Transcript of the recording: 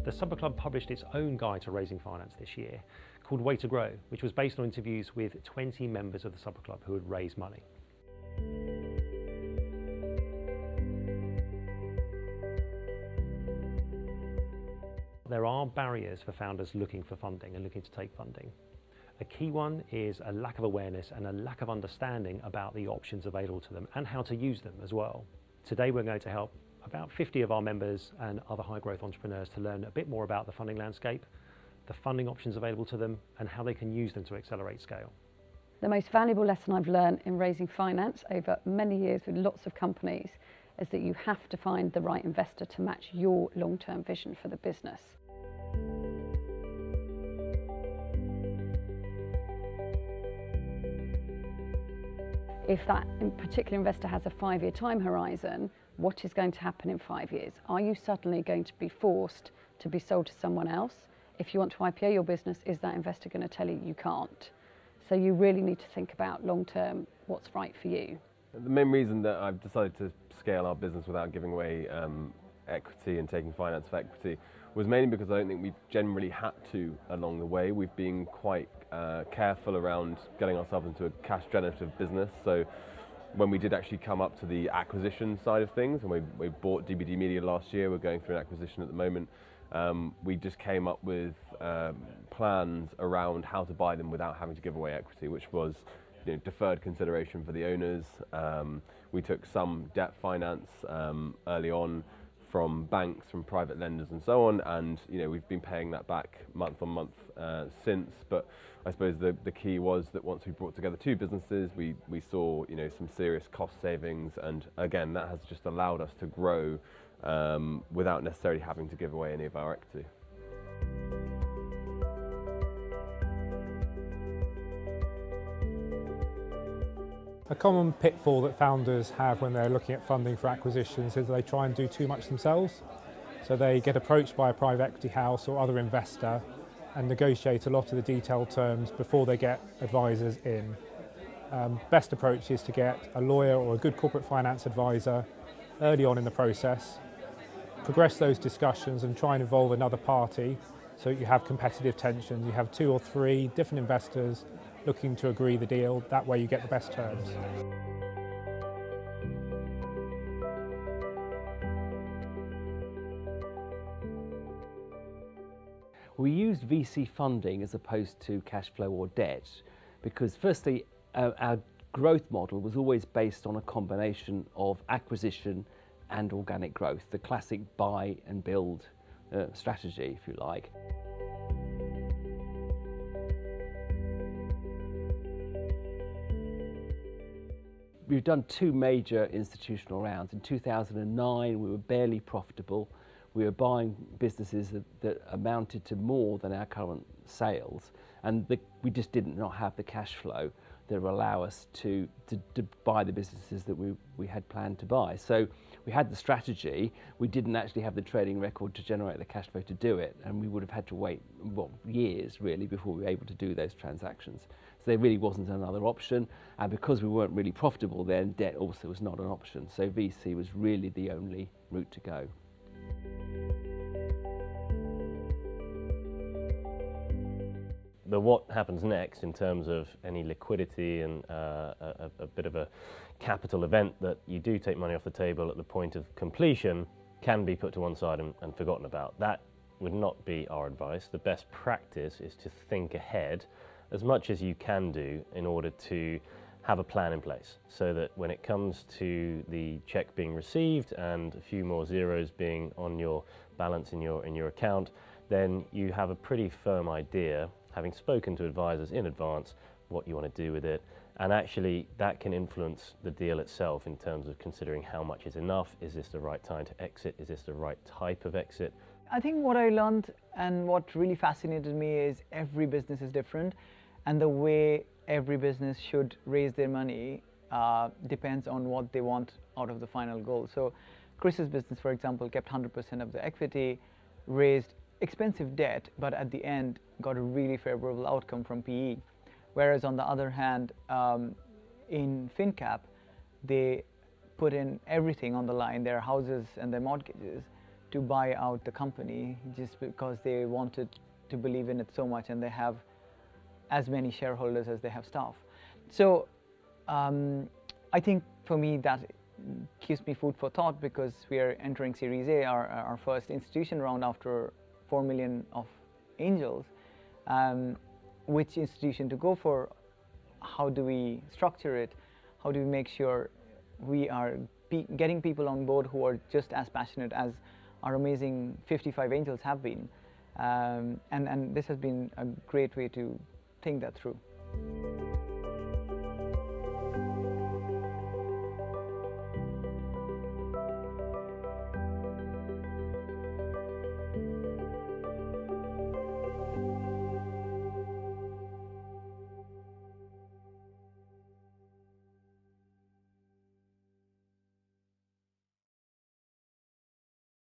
The Supper Club published its own guide to raising finance this year called Way to Grow, which was based on interviews with 20 members of the Supper Club who had raised money. There are barriers for founders looking for funding and looking to take funding. A key one is a lack of awareness and a lack of understanding about the options available to them and how to use them as well. Today we're going to help about 50 of our members and other high growth entrepreneurs to learn a bit more about the funding landscape, the funding options available to them, and how they can use them to accelerate scale. The most valuable lesson I've learned in raising finance over many years with lots of companies is that you have to find the right investor to match your long-term vision for the business. If that particular investor has a 5-year time horizon, what is going to happen in 5 years? Are you suddenly going to be forced to be sold to someone else? If you want to IPO your business, is that investor going to tell you you can't? So you really need to think about long-term what's right for you. The main reason that I've decided to scale our business without giving away equity and taking finance for equity was mainly because I don't think we've generally had to along the way. We've been quite careful around getting ourselves into a cash generative business. So when we did actually come up to the acquisition side of things, and we bought DBD Media last year, we're going through an acquisition at the moment, we just came up with plans around how to buy them without having to give away equity, which was deferred consideration for the owners. We took some debt finance early on from banks, from private lenders and so on, and we've been paying that back month on month since. But I suppose the key was that once we brought together two businesses, we saw some serious cost savings, and again that has just allowed us to grow without necessarily having to give away any of our equity. A common pitfall that founders have when they're looking at funding for acquisitions is they try and do too much themselves. So they get approached by a private equity house or other investor and negotiate a lot of the detailed terms before they get advisors in. Best approach is to get a lawyer or a good corporate finance advisor early on in the process, progress those discussions and try and involve another party so you have competitive tension. You have 2 or 3 different investors looking to agree the deal. That way you get the best terms. We used VC funding as opposed to cash flow or debt because firstly our growth model was always based on a combination of acquisition and organic growth, the classic buy and build strategy, if you like. We've done 2 major institutional rounds. In 2009, we were barely profitable. We were buying businesses that amounted to more than our current sales, and we just did not have the cash flow that would allow us to buy the businesses that we had planned to buy. So we had the strategy, we didn't actually have the trading record to generate the cash flow to do it, and we would have had to wait years really before we were able to do those transactions. So there really wasn't another option, and because we weren't really profitable then, debt also was not an option. So VC was really the only route to go. The what happens next in terms of any liquidity and a bit of a capital event that you do take money off the table at the point of completion can be put to one side and forgotten about. That would not be our advice. The best practice is to think ahead as much as you can do in order to have a plan in place so that when it comes to the check being received and a few more zeros being on your balance in your account, then you have a pretty firm idea, having spoken to advisors in advance, what you want to do with it. And actually that can influence the deal itself in terms of considering how much is enough. Is this the right time to exit? Is this the right type of exit? I think what I learned and what really fascinated me is every business is different, and the way every business should raise their money depends on what they want out of the final goal. So Chris's business, for example, kept 100% of the equity, raised expensive debt, but at the end got a really favorable outcome from PE. Whereas on the other hand, in finnCap, they put in everything on the line, their houses and their mortgages, to buy out the company just because they wanted to believe in it so much, and they have as many shareholders as they have staff. So I think for me that gives me food for thought, because we are entering Series A, our first institution round after 4 million of angels. Which institution to go for? How do we structure it? How do we make sure we are getting people on board who are just as passionate as our amazing 55 angels have been? And this has been a great way to think that through.